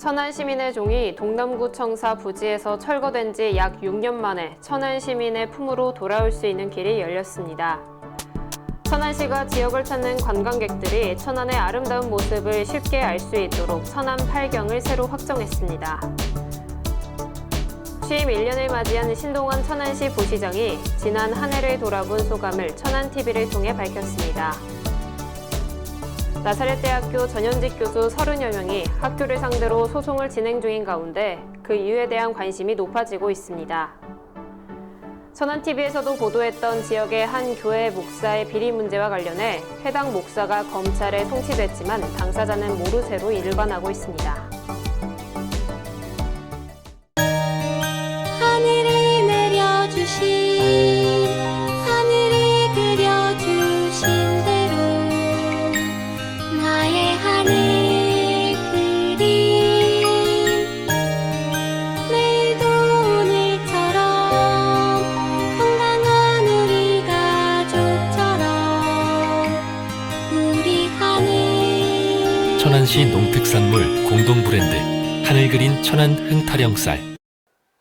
천안 시민의 종이 동남구 청사 부지에서 철거된 지 약 6년 만에 천안 시민의 품으로 돌아올 수 있는 길이 열렸습니다. 천안시가 지역을 찾는 관광객들이 천안의 아름다운 모습을 쉽게 알 수 있도록 천안 8경을 새로 확정했습니다. 취임 1년을 맞이한 신동환 천안시 부시장이 지난 한 해를 돌아본 소감을 천안TV를 통해 밝혔습니다. 나사렛대학교 전현직 교수 30여 명이 학교를 상대로 소송을 진행 중인 가운데 그 이유에 대한 관심이 높아지고 있습니다. 천안TV에서도 보도했던 지역의 한 교회 목사의 비리 문제와 관련해 해당 목사가 검찰에 송치됐지만 당사자는 모르쇠로 일관하고 있습니다. 하늘이 내려주신 하늘이 그려주신 대로 나의 하늘 그림 내일도 오늘처럼 건강한 우리 가족처럼 우리 하늘 천안시 농특산물 공동 브랜드 하늘 그린 천안 흥타령쌀.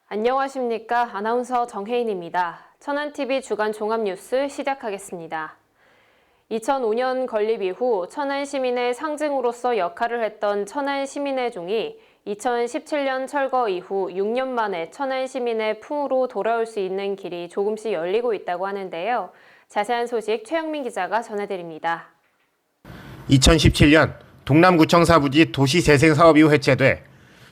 안녕하십니까. 아나운서 정혜인입니다. 천안TV 주간 종합뉴스 시작하겠습니다. 2005년 건립 이후 천안 시민의 상징으로서 역할을 했던 천안 시민의 종이 2017년 철거 이후 6년 만에 천안 시민의 품으로 돌아올 수 있는 길이 조금씩 열리고 있다고 하는데요. 자세한 소식 최영민 기자가 전해드립니다. 2017년 동남구청사 부지 도시재생사업 이후 해체돼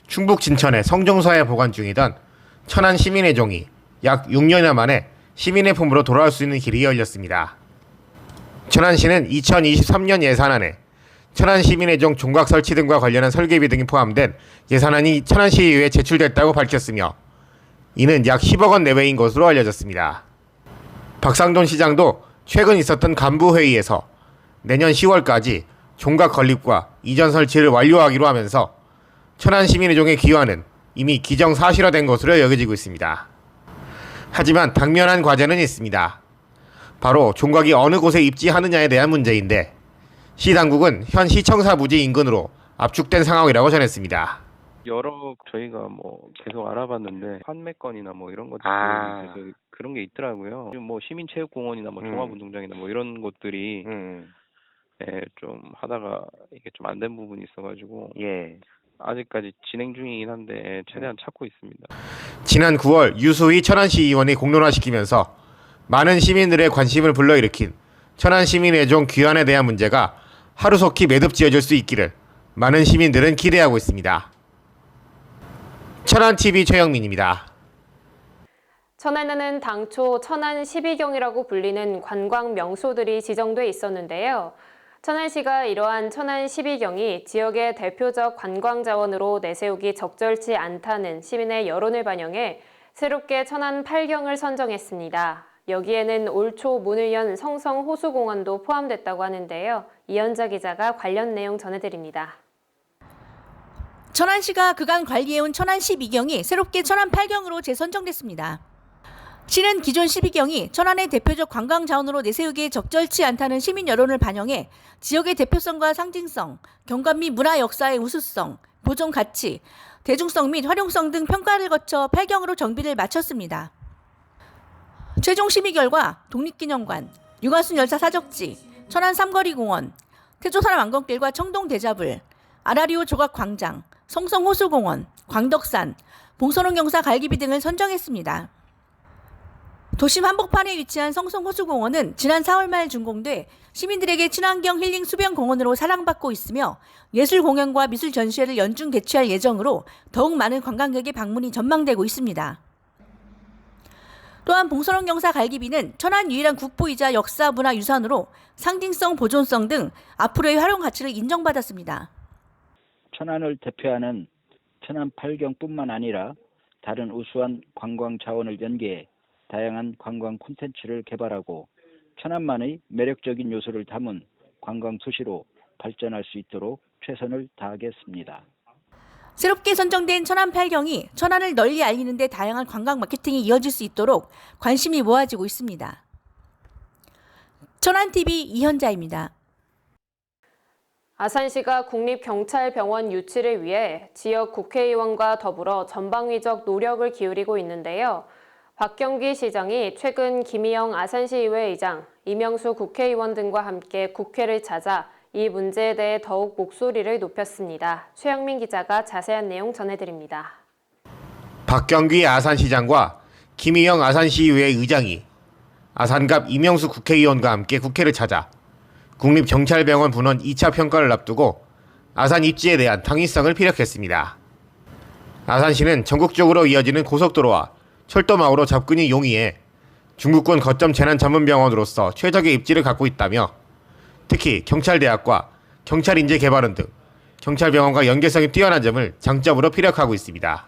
충북 진천의 성종서에 보관 중이던 천안 시민의 종이 약 6년여 만에 시민의 품으로 돌아올 수 있는 길이 열렸습니다. 천안시는 2023년 예산안에 천안 시민의 종 종각 설치 등과 관련한 설계비 등이 포함된 예산안이 천안시의회에 제출됐다고 밝혔으며 이는 약 10억 원 내외인 것으로 알려졌습니다. 박상돈 시장도 최근 있었던 간부회의에서 내년 10월까지 종각 건립과 이전 설치를 완료하기로 하면서 천안 시민의 종의 귀환은 이미 기정사실화된 것으로 여겨지고 있습니다. 하지만 당면한 과제는 있습니다. 바로 종각이 어느 곳에 입지하느냐에 대한 문제인데 시 당국은 현 시청사 부지 인근으로 압축된 상황이라고 전했습니다. 여러 저희가 계속 알아봤는데 판매건이나 이런 것들 계속 그런 게 있더라고요. 지금 시민체육공원이나 종합운동장이나 이런 곳들이 좀 하다가 이게 좀 안 된 부분이 있어가지고 아직까지 진행 중이긴 한데 최대한 찾고 있습니다. 지난 9월 유수희 천안시 의원이 공론화시키면서 많은 시민들의 관심을 불러일으킨 천안 시민의 종 귀환에 대한 문제가 하루속히 매듭지어질 수 있기를 많은 시민들은 기대하고 있습니다. 천안TV 최영민입니다. 천안에는 당초 천안 12경이라고 불리는 관광 명소들이 지정돼 있었는데요. 천안시가 이러한 천안 12경이 지역의 대표적 관광 자원으로 내세우기 적절치 않다는 시민의 여론을 반영해 새롭게 천안 8경을 선정했습니다. 여기에는 올 초 문을 연 성성호수공원도 포함됐다고 하는데요. 이현자 기자가 관련 내용 전해드립니다. 천안시가 그간 관리해온 천안 12경이 새롭게 천안 8경으로 재선정됐습니다. 시는 기존 12경이 천안의 대표적 관광 자원으로 내세우기에 적절치 않다는 시민 여론을 반영해 지역의 대표성과 상징성, 경관 및 문화 역사의 우수성, 보존 가치, 대중성 및 활용성 등 평가를 거쳐 8경으로 정비를 마쳤습니다. 최종 심의 결과 독립기념관, 유관순 열사 사적지, 천안 삼거리공원, 태조산 왕건길과 청동대자불, 아라리오 조각광장, 성성호수공원, 광덕산, 봉선홍경사 갈기비 등을 선정했습니다. 도심 한복판에 위치한 성성호수공원은 지난 4월 말 준공돼 시민들에게 친환경 힐링 수변공원으로 사랑받고 있으며 예술 공연과 미술 전시회를 연중 개최할 예정으로 더욱 많은 관광객의 방문이 전망되고 있습니다. 또한 봉선홍경사 갈기비는 천안 유일한 국보이자 역사 문화 유산으로 상징성, 보존성 등 앞으로의 활용 가치를 인정받았습니다. 천안을 대표하는 천안 8경뿐만 아니라 다른 우수한 관광 자원을 연계해 다양한 관광 콘텐츠를 개발하고 천안만의 매력적인 요소를 담은 관광 도시로 발전할 수 있도록 최선을 다하겠습니다. 새롭게 선정된 천안 8경이 천안을 널리 알리는 데 다양한 관광 마케팅이 이어질 수 있도록 관심이 모아지고 있습니다. 천안TV 이현자입니다. 아산시가 국립경찰병원 유치를 위해 지역 국회의원과 더불어 전방위적 노력을 기울이고 있는데요. 박경기 시장이 최근 김희영 아산시의회 의장, 이명수 국회의원 등과 함께 국회를 찾아 이 문제에 대해 더욱 목소리를 높였습니다. 최영민 기자가 자세한 내용 전해드립니다. 박경기 아산시장과 김희영 아산시의회 의장이 아산갑 이명수 국회의원과 함께 국회를 찾아 국립경찰병원 분원 2차 평가를 앞두고 아산 입지에 대한 당위성을 피력했습니다. 아산시는 전국적으로 이어지는 고속도로와 철도망으로 접근이 용이해 중부권 거점 재난전문병원으로서 최적의 입지를 갖고 있다며 특히 경찰대학과 경찰인재개발원 등 경찰병원과 연계성이 뛰어난 점을 장점으로 피력하고 있습니다.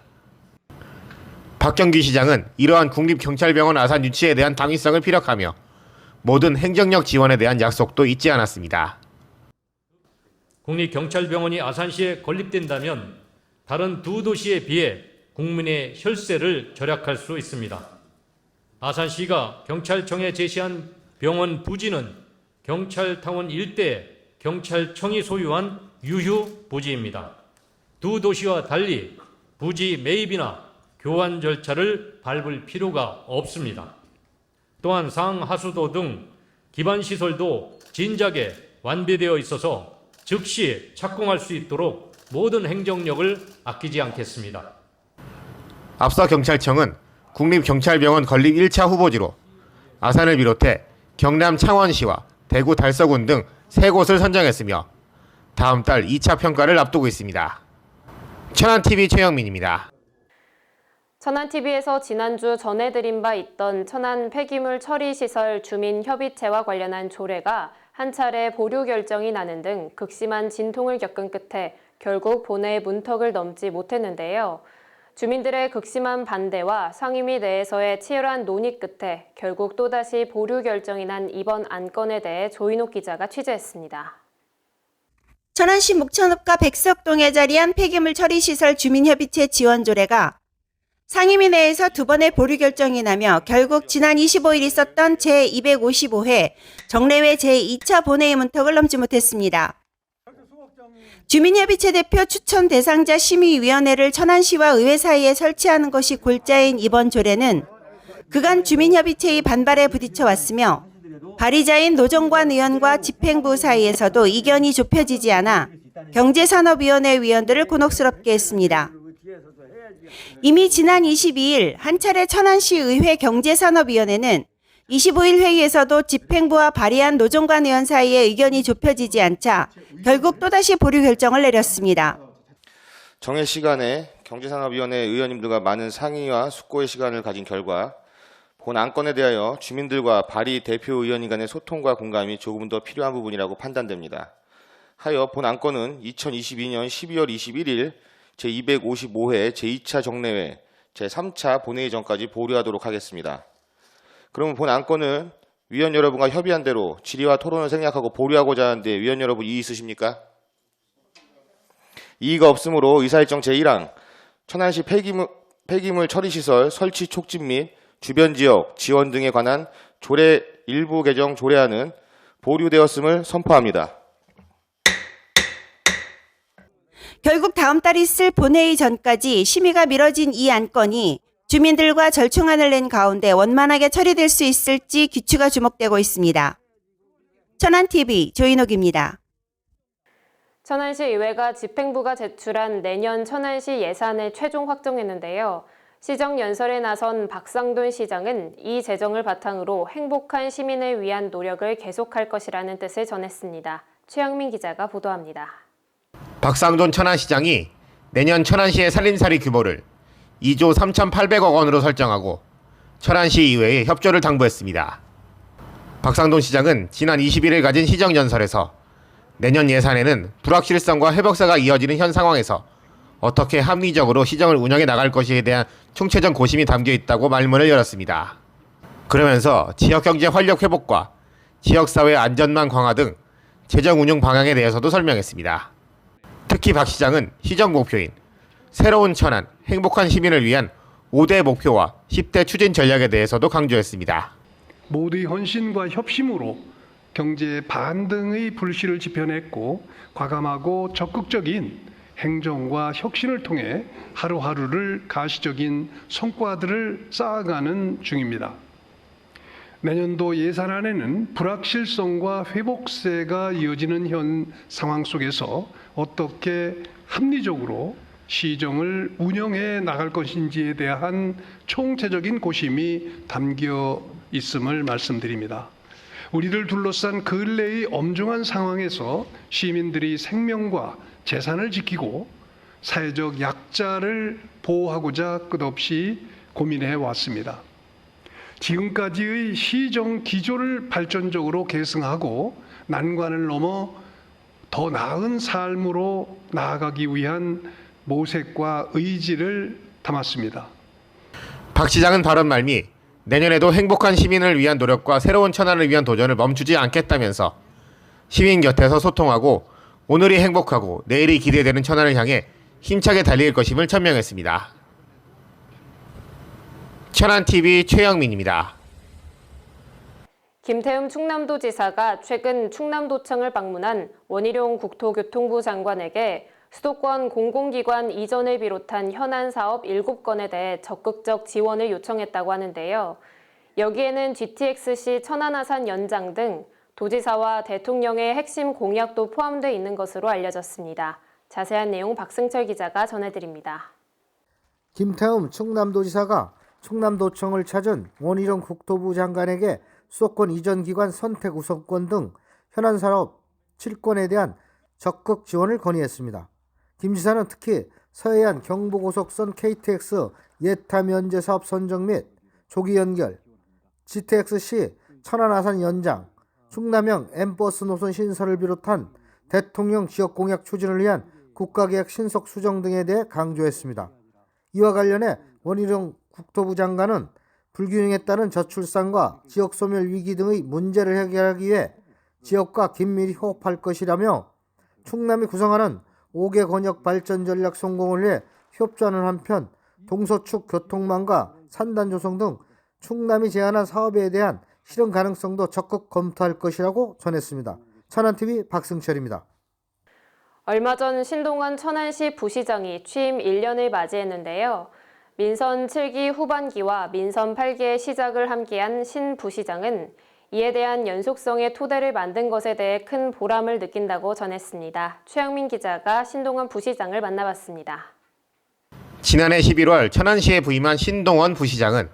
박경기 시장은 이러한 국립경찰병원 아산 유치에 대한 당위성을 피력하며 모든 행정력 지원에 대한 약속도 잊지 않았습니다. 국립경찰병원이 아산시에 건립된다면 다른 두 도시에 비해 국민의 혈세를 절약할 수 있습니다. 아산시가 경찰청에 제시한 병원 부지는 경찰타운 일대에 경찰청이 소유한 유휴 부지입니다. 두 도시와 달리 부지 매입이나 교환 절차를 밟을 필요가 없습니다. 또한 상하수도 등 기반시설도 진작에 완비되어 있어서 즉시 착공할 수 있도록 모든 행정력을 아끼지 않겠습니다. 앞서 경찰청은 국립경찰병원 건립 1차 후보지로 아산을 비롯해 경남 창원시와 대구 달서군 등 3곳을 선정했으며 다음 달 2차 평가를 앞두고 있습니다. 천안TV 최영민입니다. 천안TV에서 지난주 전해드린 바 있던 천안 폐기물 처리시설 주민협의체와 관련한 조례가 한 차례 보류 결정이 나는 등 극심한 진통을 겪은 끝에 결국 본회의 문턱을 넘지 못했는데요. 주민들의 극심한 반대와 상임위 내에서의 치열한 논의 끝에 결국 또다시 보류 결정이 난 이번 안건에 대해 조인옥 기자가 취재했습니다. 천안시 묵천읍과 백석동에 자리한 폐기물 처리시설 주민협의체 지원 조례가 상임위 내에서 2번의 보류 결정이 나며 결국 지난 25일 있었던 제255회 정례회 제2차 본회의 문턱을 넘지 못했습니다. 주민협의체 대표 추천 대상자 심의위원회를 천안시와 의회 사이에 설치하는 것이 골자인 이번 조례는 그간 주민협의체의 반발에 부딪혀 왔으며 발의자인 노정관 의원과 집행부 사이에서도 이견이 좁혀지지 않아 경제산업위원회 위원들을 곤혹스럽게 했습니다. 이미 지난 22일 한 차례 천안시 의회 경제산업위원회는 25일 회의에서도 집행부와 발의한 노정관 의원 사이의 의견이 좁혀지지 않자 결국 또다시 보류 결정을 내렸습니다. 정해 시간에 경제산업위원회 의원님들과 많은 상의와 숙고의 시간을 가진 결과 본 안건에 대하여 주민들과 발의 대표 의원님 간의 소통과 공감이 조금 더 필요한 부분이라고 판단됩니다. 하여 본 안건은 2022년 12월 21일 제255회 제2차 정례회 제3차 본회의 전까지 보류하도록 하겠습니다. 그러면 본 안건은 위원 여러분과 협의한 대로 질의와 토론을 생략하고 보류하고자 하는데 위원 여러분 이의 있으십니까? 이의가 없으므로 의사일정 제1항 천안시 폐기물 처리시설 설치 촉진 및 주변 지역 지원 등에 관한 조례 일부 개정 조례안은 보류되었음을 선포합니다. 결국 다음 달 있을 본회의 전까지 심의가 미뤄진 이 안건이 주민들과 절충안을 낸 가운데 원만하게 처리될 수 있을지 귀추가 주목되고 있습니다. 천안TV 조인옥입니다. 천안시 의회가 집행부가 제출한 내년 천안시 예산을 최종 확정했는데요. 시정연설에 나선 박상돈 시장은 이 재정을 바탕으로 행복한 시민을 위한 노력을 계속할 것이라는 뜻을 전했습니다. 최영민 기자가 보도합니다. 박상돈 천안시장이 내년 천안시의 살림살이 규모를 2조 3,800억 원으로 설정하고 천안시 의회에 협조를 당부했습니다. 박상돈 시장은 지난 21일 가진 시정연설에서 내년 예산에는 불확실성과 회복세가 이어지는 현 상황에서 어떻게 합리적으로 시정을 운영해 나갈 것에 대한 총체적 고심이 담겨 있다고 말문을 열었습니다. 그러면서 지역경제 활력 회복과 지역사회 안전망 강화 등 재정 운용 방향에 대해서도 설명했습니다. 특히 박 시장은 시정 목표인 새로운 천안, 행복한 시민을 위한 5대 목표와 10대 추진 전략에 대해서도 강조했습니다. 모두의 헌신과 협심으로 경제 반등의 불씨를 지펴냈고 과감하고 적극적인 행정과 혁신을 통해 하루하루를 가시적인 성과들을 쌓아가는 중입니다. 내년도 예산안에는 불확실성과 회복세가 이어지는 현 상황 속에서 어떻게 합리적으로 시정을 운영해 나갈 것인지에 대한 총체적인 고심이 담겨 있음을 말씀드립니다. 우리를 둘러싼 근래의 엄중한 상황에서 시민들이 생명과 재산을 지키고 사회적 약자를 보호하고자 끝없이 고민해 왔습니다. 지금까지의 시정 기조를 발전적으로 계승하고 난관을 넘어 더 나은 삶으로 나아가기 위한 모색과 의지를 담았습니다. 박 시장은 발언 말미 내년에도 행복한 시민을 위한 노력과 새로운 천안을 위한 도전을 멈추지 않겠다면서 시민 곁에서 소통하고 오늘이 행복하고 내일이 기대되는 천안을 향해 힘차게 달릴 것임을 천명했습니다. 천안TV 최영민입니다. 김태흠 충남도지사가 최근 충남도청을 방문한 원희룡 국토교통부 장관에게 수도권 공공기관 이전을 비롯한 현안 사업 7건에 대해 적극적 지원을 요청했다고 하는데요. 여기에는 GTX-C 천안아산 연장 등 도지사와 대통령의 핵심 공약도 포함되어 있는 것으로 알려졌습니다. 자세한 내용 박승철 기자가 전해드립니다. 김태흠 충남도지사가 충남도청을 찾은 원희룡 국토부 장관에게 수도권 이전 기관 선택 우선권 등 현안 사업 7건에 대한 적극 지원을 건의했습니다. 김 지사는 특히 서해안 경부고속선 KTX 예타 면제 사업 선정 및 조기 연결, GTX-C 천안아산 연장, 충남형 M버스 노선 신설을 비롯한 대통령 지역 공약 추진을 위한 국가계획 신속 수정 등에 대해 강조했습니다. 이와 관련해 원희룡 국토부 장관은 불균형에 따른 저출산과 지역 소멸 위기 등의 문제를 해결하기 위해 지역과 긴밀히 호흡할 것이라며 충남이 구성하는 5개 권역 발전 전략 성공을 위해 협조하는 한편 동서축 교통망과 산단 조성 등 충남이 제안한 사업에 대한 실현 가능성도 적극 검토할 것이라고 전했습니다. 천안TV 박승철입니다. 얼마 전 신동원 천안시 부시장이 취임 1년을 맞이했는데요. 민선 7기 후반기와 민선 8기의 시작을 함께한 신 부시장은 이에 대한 연속성의 토대를 만든 것에 대해 큰 보람을 느낀다고 전했습니다. 최영민 기자가 신동원 부시장을 만나봤습니다. 지난해 11월 천안시에 부임한 신동원 부시장은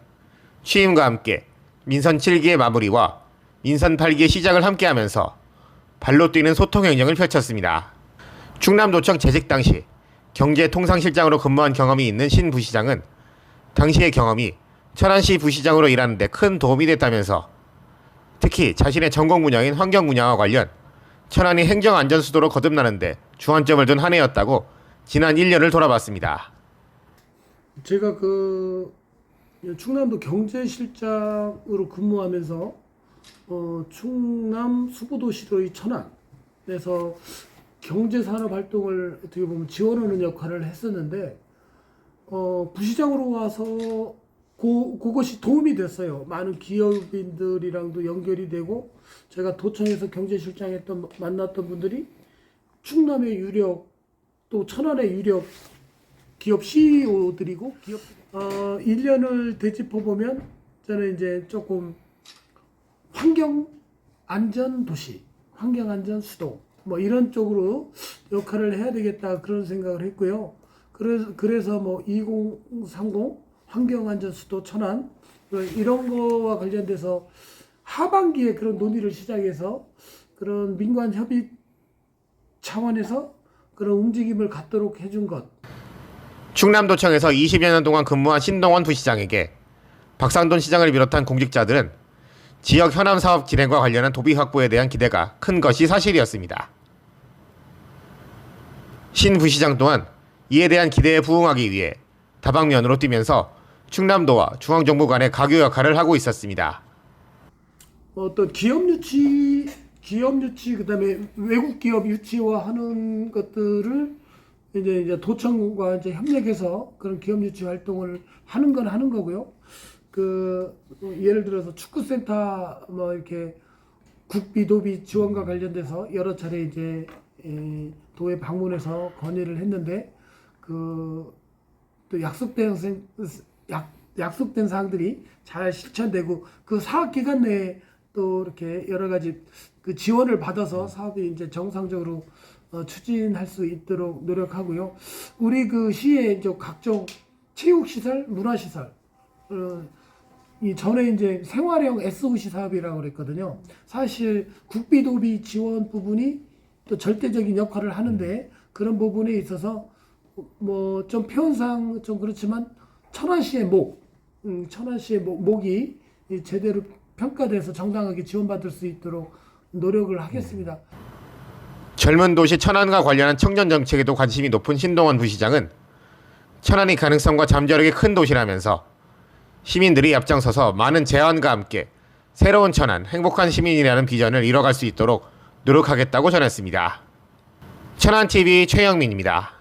취임과 함께 민선 7기의 마무리와 민선 8기의 시작을 함께하면서 발로 뛰는 소통 행정을 펼쳤습니다. 충남도청 재직 당시 경제통상실장으로 근무한 경험이 있는 신 부시장은 당시의 경험이 천안시 부시장으로 일하는 데 큰 도움이 됐다면서 특히 자신의 전공 분야인 환경 분야와 관련 천안이 행정안전수도로 거듭나는 데 주안점을 둔 한 해였다고 지난 1년을 돌아봤습니다. 제가 충남도 경제실장으로 근무하면서 충남 수보도시로의 천안에서 경제산업 활동을 어떻게 보면 지원하는 역할을 했었는데 부시장으로 와서 그것이 도움이 됐어요. 많은 기업인들이랑도 연결이 되고 제가 도청에서 경제실장 만났던 분들이 충남의 유력 또 천안의 유력 기업 CEO들이고 1년을 되짚어 보면 저는 이제 조금 환경 안전 도시, 환경 안전 수도 뭐 이런 쪽으로 역할을 해야 되겠다 그런 생각을 했고요. 그래서 뭐 2030 환경 안전 수도 천안 이런 거와 관련돼서 하반기에 그런 논의를 시작해서 그런 민관 협의 차원에서 그런 움직임을 갖도록 해준 것. 충남도청에서 20여 년 동안 근무한 신동원 부시장에게 박상돈 시장을 비롯한 공직자들은 지역 현안 사업 진행과 관련한 도비 확보에 대한 기대가 큰 것이 사실이었습니다. 신 부시장 또한 이에 대한 기대에 부응하기 위해 다방면으로 뛰면서 충남도와 중앙정부 간의 가교 역할을 하고 있었습니다. 어떤 기업 유치 그다음에 외국 기업 유치화하는 것들을 이제 도청과 이제 협력해서 그런 기업 유치 활동을 하는 건 하는 거고요. 예를 들어서 축구센터 뭐 이렇게 국비도비 지원과 관련돼서 여러 차례 이제 도에 방문해서 건의를 했는데 또 약속된 사항들이 잘 실천되고 그 사업 기간 내에 또 이렇게 여러 가지 그 지원을 받아서 사업이 이제 정상적으로 추진할 수 있도록 노력하고요. 우리 그 시의 이제 각종 체육시설, 문화시설, 이 전에 이제 생활형 SOC 사업이라고 그랬거든요. 사실 국비도비 지원 부분이 또 절대적인 역할을 하는데 그런 부분에 있어서 뭐 좀 표현상 좀 그렇지만 천안시의 목이 제대로 평가돼서 정당하게 지원받을 수 있도록 노력을 하겠습니다. 젊은 도시 천안과 관련한 청년 정책에도 관심이 높은 신동원 부시장은 천안이 가능성과 잠재력이 큰 도시라면서 시민들이 앞장서서 많은 제안과 함께 새로운 천안, 행복한 시민이라는 비전을 이뤄갈 수 있도록 노력하겠다고 전했습니다. 천안TV 최영민입니다.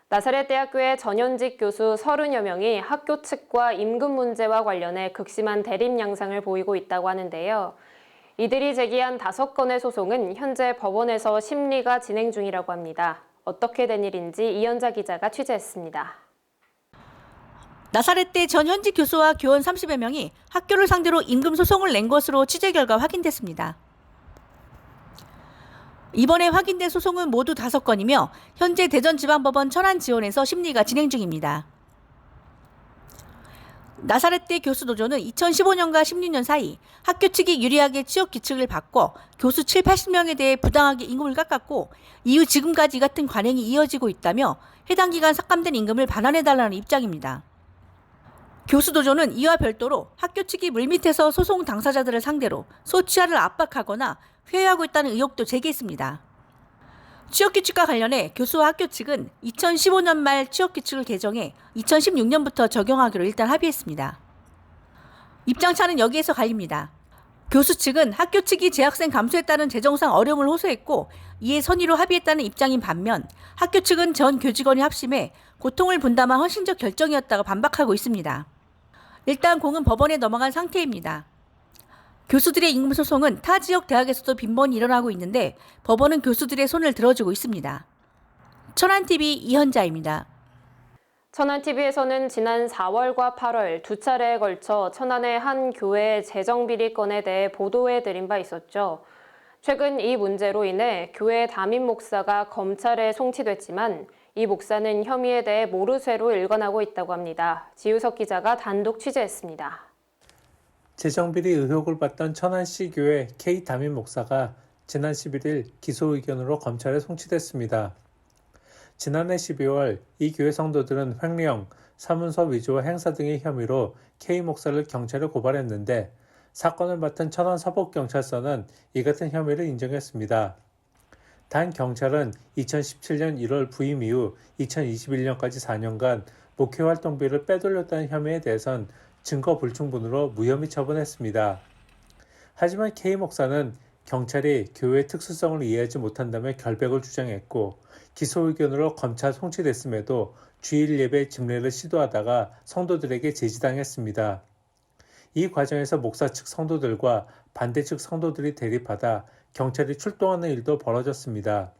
나사렛대학교의 전현직 교수 30여 명이 학교 측과 임금 문제와 관련해 극심한 대립 양상을 보이고 있다고 하는데요. 이들이 제기한 5건의 소송은 현재 법원에서 심리가 진행 중이라고 합니다. 어떻게 된 일인지 이현자 기자가 취재했습니다. 나사렛대 전현직 교수와 교원 30여 명이 학교를 상대로 임금 소송을 낸 것으로 취재 결과 확인됐습니다. 이번에 확인된 소송은 모두 5건이며 현재 대전지방법원 천안지원에서 심리가 진행 중입니다. 나사렛대 교수노조는 2015년과 16년 사이 학교 측이 유리하게 취업 규칙을 바꿔 교수 7, 80명에 대해 부당하게 임금을 깎았고 이후 지금까지 이 같은 관행이 이어지고 있다며 해당 기간 삭감된 임금을 반환해달라는 입장입니다. 교수노조는 이와 별도로 학교 측이 물밑에서 소송 당사자들을 상대로 소취하를 압박하거나 회유하고 있다는 의혹도 제기했습니다. 취업규칙과 관련해 교수와 학교 측은 2015년 말 취업규칙을 개정해 2016년부터 적용하기로 일단 합의했습니다. 입장차는 여기에서 갈립니다. 교수 측은 학교 측이 재학생 감소에 따른 재정상 어려움을 호소했고 이에 선의로 합의했다는 입장인 반면 학교 측은 전 교직원이 합심해 고통을 분담한 헌신적 결정이었다고 반박하고 있습니다. 일단 공은 법원에 넘어간 상태입니다. 교수들의 임금 소송은 타 지역 대학에서도 빈번히 일어나고 있는데 법원은 교수들의 손을 들어주고 있습니다. 천안TV 이현자입니다. 천안TV에서는 지난 4월과 8월 2차례에 걸쳐 천안의 한 교회 재정비리 건에 대해 보도해드린 바 있었죠. 최근 이 문제로 인해 교회 담임 목사가 검찰에 송치됐지만 이 목사는 혐의에 대해 모르쇠로 일관하고 있다고 합니다. 지우석 기자가 단독 취재했습니다. 재정비리 의혹을 받던 천안시 교회 K 담임 목사가 지난 11일 기소 의견으로 검찰에 송치됐습니다. 지난해 12월 이 교회 성도들은 횡령, 사문서 위조와 행사 등의 혐의로 K 목사를 경찰에 고발했는데 사건을 맡은 천안 서북경찰서는 이 같은 혐의를 인정했습니다. 단 경찰은 2017년 1월 부임 이후 2021년까지 4년간 목회활동비를 빼돌렸다는 혐의에 대해선 증거 불충분으로 무혐의 처분했습니다. 하지만 K 목사는 경찰이 교회의 특수성을 이해하지 못한다며 결백을 주장했고 기소 의견으로 검찰 송치됐음에도 주일 예배 집례를 시도하다가 성도들에게 제지당했습니다. 이 과정에서 목사 측 성도들과 반대 측 성도들이 대립하다 경찰이 출동하는 일도 벌어졌습니다.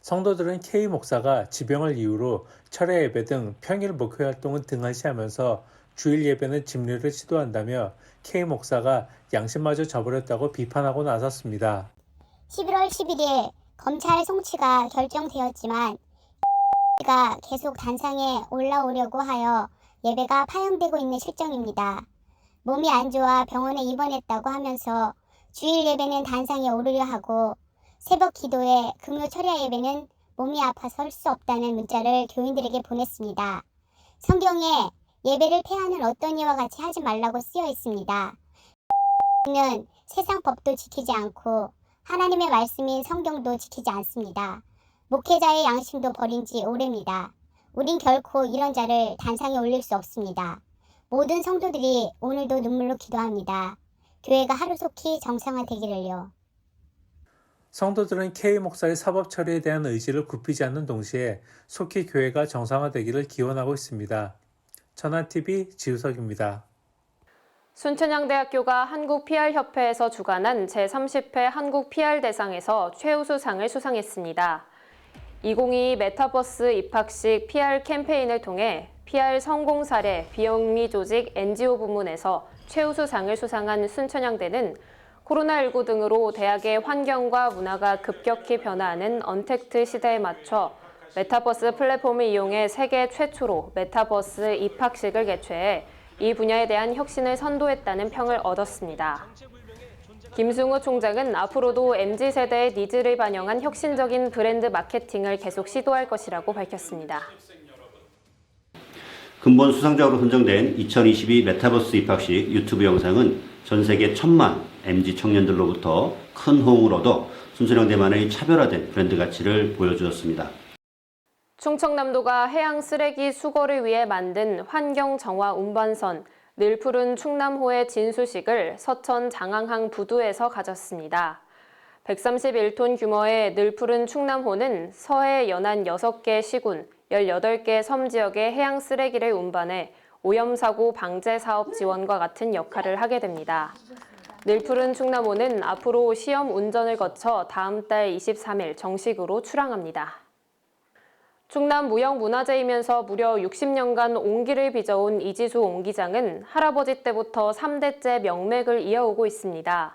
성도들은 K 목사가 지병을 이유로 철야 예배 등 평일 목회 활동은 등한시하면서 주일 예배는 집례를 시도한다며 K 목사가 양심마저 저버렸다고 비판하고 나섰습니다. 11월 10일에 검찰 송치가 결정되었지만 가 계속 단상에 올라오려고 하여 예배가 파행되고 있는 실정입니다. 몸이 안 좋아 병원에 입원했다고 하면서 주일 예배는 단상에 오르려 하고 새벽 기도에 금요 철야 예배는 몸이 아파서 할 수 없다는 문자를 교인들에게 보냈습니다. 성경에 예배를 폐하는 어떤 이와 같이 하지 말라고 쓰여 있습니다. 는 세상 법도 지키지 않고 하나님의 말씀인 성경도 지키지 않습니다. 목회자의 양심도 버린 지 오래입니다. 우린 결코 이런 자를 단상에 올릴 수 없습니다. 모든 성도들이 오늘도 눈물로 기도합니다. 교회가 하루속히 정상화되기를요. 성도들은 K 목사의 사법 처리에 대한 의지를 굽히지 않는 동시에 속히 교회가 정상화되기를 기원하고 있습니다. 천안TV 지우석입니다. 순천향대학교가 한국PR협회에서 주관한 제30회 한국PR대상에서 최우수상을 수상했습니다. 2022 메타버스 입학식 PR 캠페인을 통해 PR 성공 사례 비영리 조직 NGO 부문에서 최우수상을 수상한 순천향대는 코로나19 등으로 대학의 환경과 문화가 급격히 변화하는 언택트 시대에 맞춰 메타버스 플랫폼을 이용해 세계 최초로 메타버스 입학식을 개최해 이 분야에 대한 혁신을 선도했다는 평을 얻었습니다. 김승우 총장은 앞으로도 MZ세대의 니즈를 반영한 혁신적인 브랜드 마케팅을 계속 시도할 것이라고 밝혔습니다. 근본 수상자로 선정된 2022 메타버스 입학식 유튜브 영상은 전 세계 1,000만 MZ 청년들로부터 큰 호응을 얻어 순천향대만의 차별화된 브랜드 가치를 보여주었습니다. 충청남도가 해양 쓰레기 수거를 위해 만든 환경 정화 운반선 늘푸른 충남호의 진수식을 서천 장항항 부두에서 가졌습니다. 131톤 규모의 늘푸른 충남호는 서해 연안 6개 시군, 18개 섬 지역의 해양 쓰레기를 운반해 오염사고 방제 사업 지원과 같은 역할을 하게 됩니다. 늘푸른 충남호는 앞으로 시험 운전을 거쳐 다음 달 23일 정식으로 출항합니다. 충남 무형문화재이면서 무려 60년간 옹기를 빚어온 이지수 옹기장은 할아버지 때부터 3대째 명맥을 이어오고 있습니다.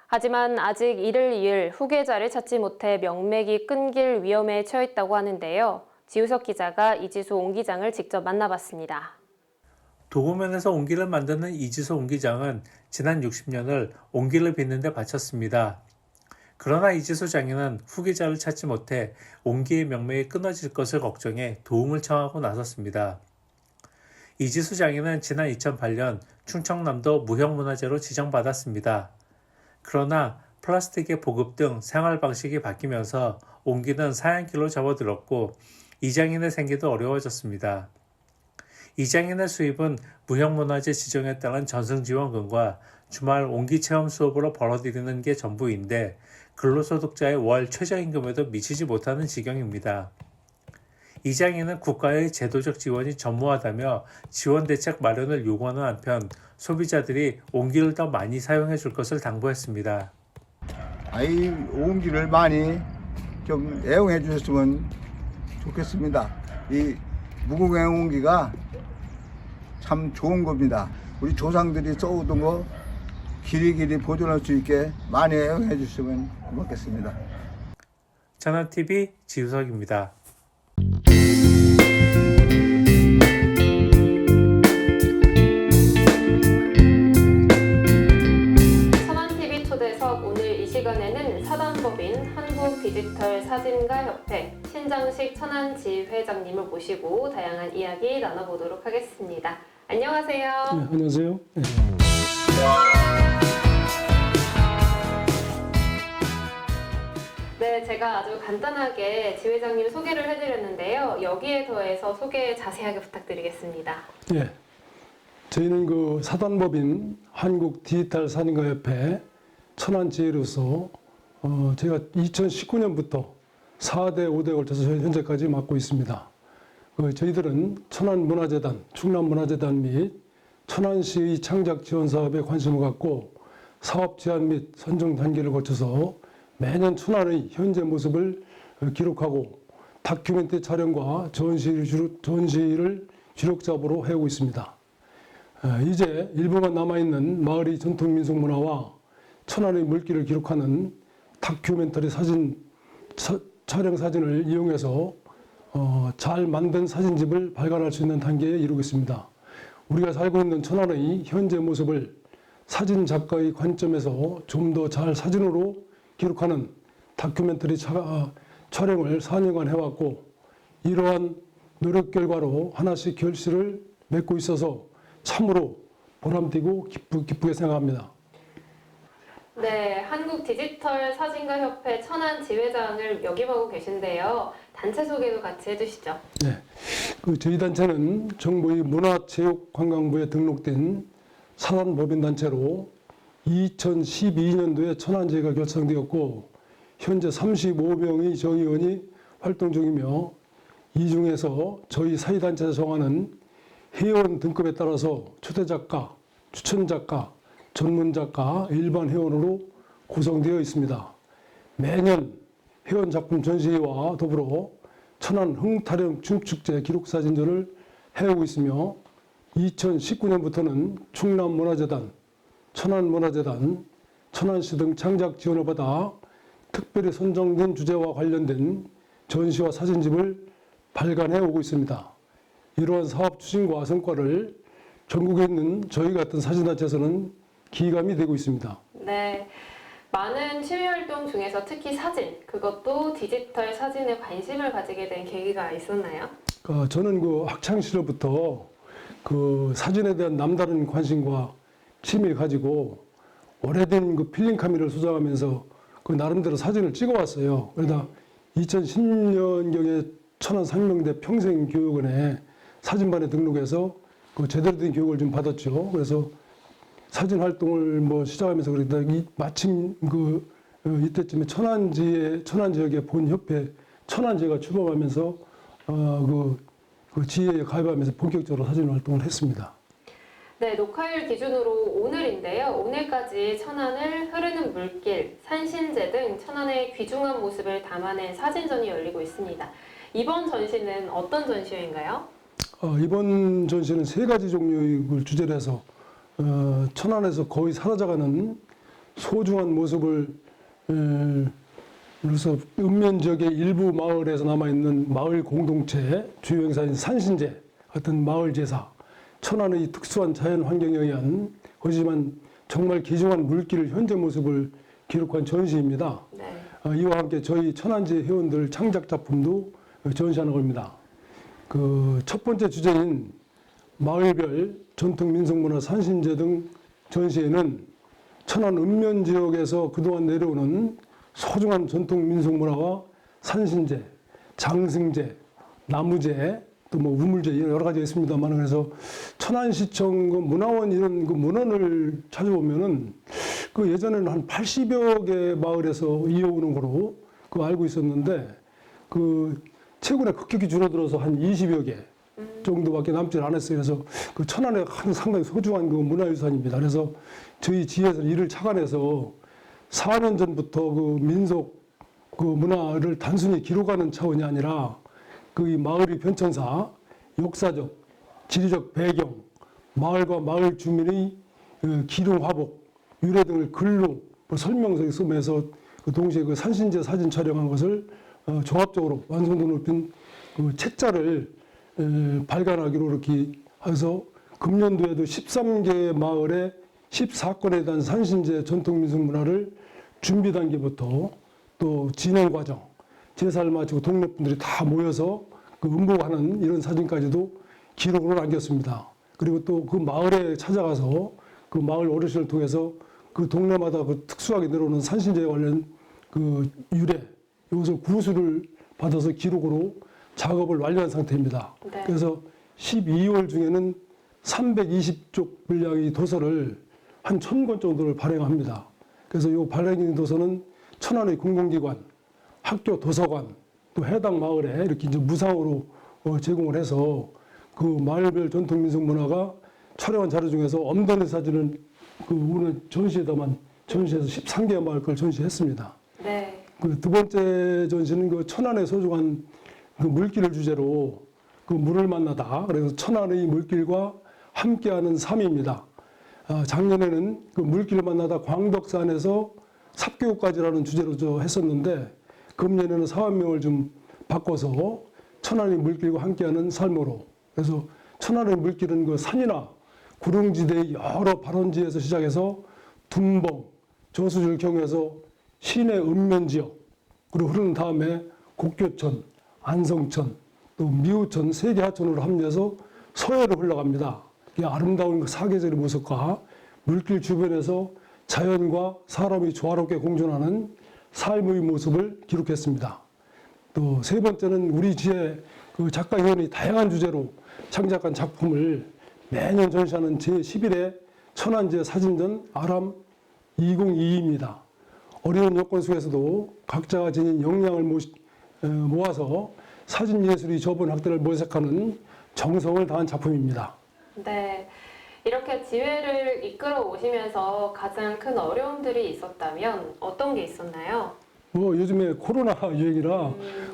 하지만 아직 이를 이을 후계자를 찾지 못해 명맥이 끊길 위험에 처했다고 하는데요. 지우석 기자가 이지수 옹기장을 직접 만나봤습니다. 도구면에서 옹기를 만드는 이지수 옹기장은 지난 60년을 옹기를 빚는 데 바쳤습니다. 그러나 이지수 장인은 후계자를 찾지 못해 옹기의 명맥이 끊어질 것을 걱정해 도움을 청하고 나섰습니다. 이지수 장인은 지난 2008년 충청남도 무형문화재로 지정받았습니다. 그러나 플라스틱의 보급 등 생활 방식이 바뀌면서 옹기는 사양길로 접어들었고 이 장인의 생계도 어려워졌습니다. 이 장인의 수입은 무형문화재 지정에 따른 전승지원금과 주말 옹기 체험 수업으로 벌어들이는 게 전부인데 근로소득자의 월 최저임금에도 미치지 못하는 지경입니다. 이 장인은 국가의 제도적 지원이 전무하다며 지원 대책 마련을 요구하는 한편 소비자들이 옹기를 더 많이 사용해 줄 것을 당부했습니다. 옹기를 많이 좀 애용해 주셨으면 좋겠습니다. 이 무공해 옹기가 참 좋은 겁니다. 우리 조상들이 써오던 거 길이길이 보존할 수 있게 많이 애용해 주시면 고맙겠습니다. 천안TV 지우석입니다. 천안TV 초대석 오늘 이 시간에는 사단법인 한국디지털사진가협회 신장식 천안지회장님을 모시고 다양한 이야기 나눠보도록 하겠습니다. 안녕하세요. 네, 안녕하세요. 네. 네, 제가 아주 간단하게 지회장님 소개를 해드렸는데요. 여기에 더해서 소개 자세하게 부탁드리겠습니다. 예, 저희는 그 사단법인 한국디지털사진가협회 천안지회로서 제가 2019년부터 4대, 5대에 걸쳐서 현재까지 맡고 있습니다. 저희들은 천안문화재단, 충남문화재단 및 천안시의 창작 지원 사업에 관심을 갖고 사업 제안 및 선정 단계를 거쳐서 매년 천안의 현재 모습을 기록하고 다큐멘터리 촬영과 전시를 주력 작업으로 해오고 있습니다. 이제 일부만 남아있는 마을의 전통 민속 문화와 천안의 물길을 기록하는 다큐멘터리 촬영 사진을 이용해서 잘 만든 사진집을 발간할 수 있는 단계에 이르고 있습니다. 우리가 살고 있는 천안의 현재 모습을 사진 작가의 관점에서 좀 더 잘 사진으로 기록하는 다큐멘터리 촬영을 4년간 해왔고 이러한 노력 결과로 하나씩 결실을 맺고 있어서 참으로 보람되고 기쁘게 생각합니다. 네, 한국디지털사진가협회 천안지회장을 역임하고 계신데요. 단체 소개도 같이 해주시죠. 네, 저희 단체는 정부의 문화체육관광부에 등록된 사단법인단체로 2012년도에 천안지회가 결성되었고 현재 35명의 정의원이 활동 중이며 이 중에서 저희 사회단체에서 정하는 회원 등급에 따라서 초대작가, 추천 작가, 전문 작가, 일반 회원으로 구성되어 있습니다. 매년 회원 작품 전시회와 더불어 천안 흥타령 춤축제 기록사진전을 해오고 있으며 2019년부터는 충남문화재단, 천안문화재단, 천안시 등 창작 지원을 받아 특별히 선정된 주제와 관련된 전시와 사진집을 발간해 오고 있습니다. 이러한 사업 추진과 성과를 전국에 있는 저희 같은 사진단체에서는 기감이 되고 있습니다. 네. 많은 취미활동 중에서 특히 사진, 그것도 디지털 사진에 관심을 가지게 된 계기가 있었나요? 저는 그 학창 시절부터 그 사진에 대한 남다른 관심과 취미를 가지고 오래된 그 필름 카메라를 소장하면서 그 나름대로 사진을 찍어왔어요. 그러다 2010년경에 천안 상명대 평생교육원에 사진반에 등록해서 그 제대로 된 교육을 좀 받았죠. 그래서 사진 활동을 뭐 시작하면서 그러다 마침 이때쯤에 천안 지역의 본 협회 천안지회가 출범하면서 그 지회에 가입하면서 본격적으로 사진 활동을 했습니다. 네, 녹화일 기준으로 오늘인데요. 오늘까지 천안을 흐르는 물길, 산신제 등 천안의 귀중한 모습을 담아낸 사진전이 열리고 있습니다. 이번 전시는 어떤 전시회인가요? 이번 전시는 3가지 종류의 주제로 해서 천안에서 거의 사라져가는 소중한 모습을 그래서 읍면 지역의 일부 마을에서 남아있는 마을 공동체 주요 행사인 산신제 같은 마을 제사, 천안의 특수한 자연 환경에 의한 하지만 정말 귀중한 물길의 현재 모습을 기록한 전시입니다. 네. 이와 함께 저희 천안지 회원들 창작 작품도 전시하는 겁니다. 그 첫 번째 주제인 마을별 전통 민속문화 산신제 등 전시회는 천안 읍면 지역에서 그동안 내려오는 소중한 전통 민속문화와 산신제, 장승제, 나무제, 또 뭐 우물제 여러 가지가 있습니다만 그래서 천안시청 그 문화원 이런 그 문헌을 찾아보면은 그 예전에는 한 80여 개 마을에서 이어오는 거로 그 알고 있었는데 그 최근에 급격히 줄어들어서 한 20여 개 정도밖에 남지 않았어요. 그래서 그 천안에 상당히 소중한 그 문화유산입니다. 그래서 저희 지에서 이를 착안해서 4년 전부터 그 민속 그 문화를 단순히 기록하는 차원이 아니라 그 마을의 변천사, 역사적, 지리적 배경, 마을과 마을 주민의 기록 화복, 유래 등을 글로 설명서에 쓰면서 동시에 그 산신제 사진 촬영한 것을 종합적으로 완성도 높인 그 책자를 발간하기로 이렇게 해서 금년도에도 13개 마을에 14건에 대한 산신제 전통민속 문화를 준비 단계부터 또 진행 과정, 제사를 마치고 동네 분들이 다 모여서 그 음복하는 이런 사진까지도 기록으로 남겼습니다. 그리고 또 그 마을에 찾아가서 그 마을 어르신을 통해서 그 동네마다 그 특수하게 내려오는 산신제에 관련 그 유래, 이것을 구술을 받아서 기록으로 작업을 완료한 상태입니다. 네. 그래서 12월 중에는 320쪽 분량의 도서를 한 1000권 정도를 발행합니다. 그래서 이 발행인 도서는 천안의 공공기관, 학교 도서관, 또 해당 마을에 이렇게 이제 무상으로 제공을 해서 그 마을별 전통 민속 문화가 촬영한 자료 중에서 엄선의 사진을 그 오늘 전시에다만 전시해서 13개 마을 걸 전시했습니다. 네. 그 두 번째 전시는 그 천안의 소중한 그 물길을 주제로 그 물을 만나다. 그래서 천안의 물길과 함께하는 삶입니다. 작년에는 그 물길을 만나다 광덕산에서 삽교까지라는 주제로 했었는데 금년에는 사업명을 좀 바꿔서 천안의 물길과 함께하는 삶으로. 그래서 천안의 물길은 그 산이나 구릉지대의 여러 발원지에서 시작해서 둔봉, 저수지를 경유해서 시내 읍면지역, 그리고 흐르는 다음에 곡교천, 안성천, 또 미우천 3개 하천으로 합류해서 서해로 흘러갑니다. 이 아름다운 그 사계절의 모습과 물길 주변에서 자연과 사람이 조화롭게 공존하는 삶의 모습을 기록했습니다. 또 세 번째는 우리 지의 그 작가 회원이 다양한 주제로 창작한 작품을 매년 전시하는 제11회 천안제 사진전 아람 2022입니다. 어려운 여건 속에서도 각자가 지닌 역량을 모아서 사진 예술의 저번 확대를 모색하는 정성을 다한 작품입니다. 네. 이렇게 지회를 이끌어 오시면서 가장 큰 어려움들이 있었다면 어떤 게 있었나요? 요즘에 코로나 유행이라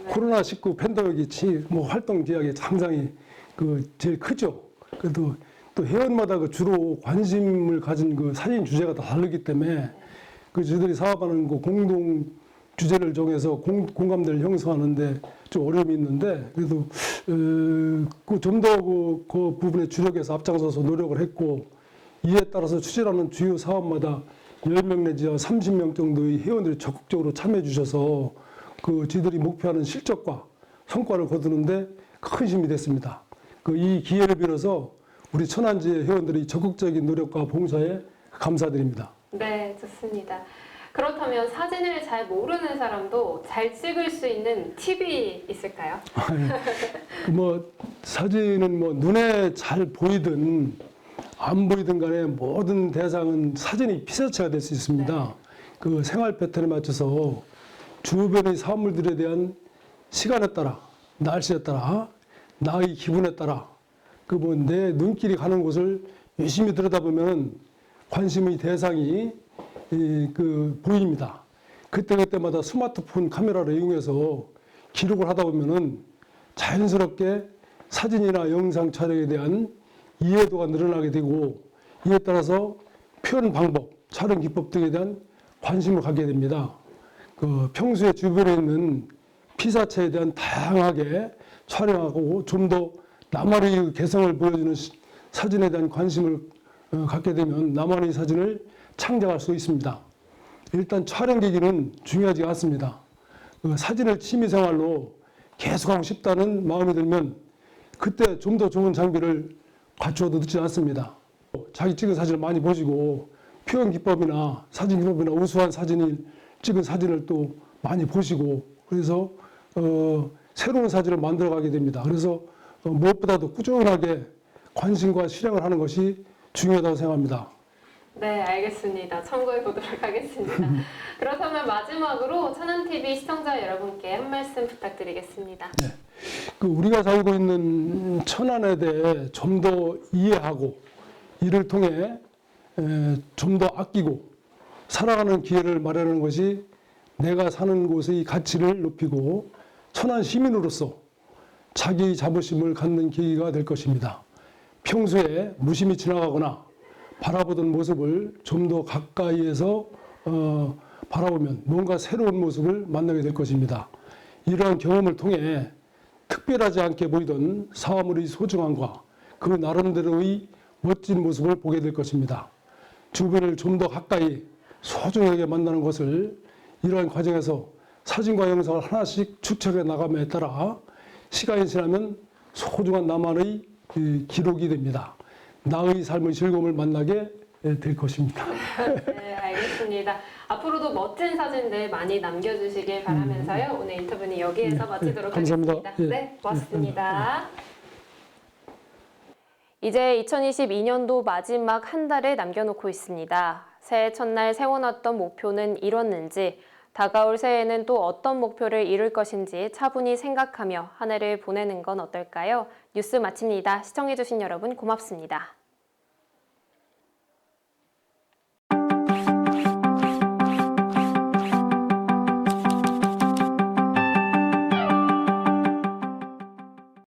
코로나19 팬데믹이 활동 지역이 상당히 제일 크죠. 그래도 또 회원마다 주로 관심을 가진 사진 주제가 다 다르기 때문에 저희들이 사업하는 공동 주제를 정해서 공감대를 형성하는데 좀 어려움이 있는데 그래도 좀 더 그 부분에 주력해서 앞장서서 노력을 했고 이에 따라서 추진하는 주요 사업마다 10명 내지 30명 정도의 회원들이 적극적으로 참여해 주셔서 저희들이 목표하는 실적과 성과를 거두는데 큰 힘이 됐습니다. 이 기회를 빌어서 우리 천안지회 회원들의 적극적인 노력과 봉사에 감사드립니다. 네, 좋습니다. 그렇다면 사진을 잘 모르는 사람도 잘 찍을 수 있는 팁이 있을까요? 사진은 눈에 잘 보이든 안 보이든 간에 모든 대상은 사진이 피사체가 될 수 있습니다. 생활 패턴에 맞춰서 주변의 사물들에 대한 시간에 따라, 날씨에 따라, 나의 기분에 따라 내 눈길이 가는 곳을 열심히 들여다보면 관심의 대상이 보입니다. 그때마다 스마트폰 카메라를 이용해서 기록을 하다 보면은 자연스럽게 사진이나 영상 촬영에 대한 이해도가 늘어나게 되고 이에 따라서 표현 방법, 촬영 기법 등에 대한 관심을 갖게 됩니다. 평소에 주변에 있는 피사체에 대한 다양하게 촬영하고 좀 더 나만의 개성을 보여주는 사진에 대한 관심을 갖게 되면 나만의 사진을 창작할 수 있습니다. 일단 촬영 계기는 중요하지 않습니다. 사진을 취미생활로 계속하고 싶다는 마음이 들면 그때 좀 더 좋은 장비를 갖추어도 늦지 않습니다. 자기 찍은 사진을 많이 보시고 표현 기법이나 사진 기법이나 우수한 사진을 찍은 사진을 또 많이 보시고 그래서 새로운 사진을 만들어가게 됩니다. 그래서 무엇보다도 꾸준하게 관심과 실행을 하는 것이 중요하다고 생각합니다. 네, 알겠습니다. 참고해 보도록 하겠습니다. 그렇다면 마지막으로 천안TV 시청자 여러분께 한 말씀 부탁드리겠습니다. 네. 우리가 살고 있는 천안에 대해 좀 더 이해하고 이를 통해 좀 더 아끼고 살아가는 기회를 마련하는 것이 내가 사는 곳의 가치를 높이고 천안 시민으로서 자기 자부심을 갖는 계기가 될 것입니다. 평소에 무심히 지나가거나 바라보던 모습을 좀 더 가까이에서 바라보면 뭔가 새로운 모습을 만나게 될 것입니다. 이러한 경험을 통해 특별하지 않게 보이던 사물의 소중함과 그 나름대로의 멋진 모습을 보게 될 것입니다. 주변을 좀 더 가까이 소중하게 만나는 것을 이러한 과정에서 사진과 영상을 하나씩 축적해 나감에 따라 시간이 지나면 소중한 나만의 기록이 됩니다. 나의 삶의 즐거움을 만나게 될 것입니다. 네, 알겠습니다. 앞으로도 멋진 사진들 많이 남겨주시길 바라면서요. 오늘 인터뷰는 여기에서 마치도록 감사합니다. 하겠습니다. 네, 고맙습니다. 이제 2022년도 마지막 한 달을 남겨놓고 있습니다. 새해 첫날 세워놨던 목표는 이뤘는지, 다가올 새해에는 또 어떤 목표를 이룰 것인지 차분히 생각하며 한 해를 보내는 건 어떨까요? 뉴스 마칩니다. 시청해주신 여러분 고맙습니다.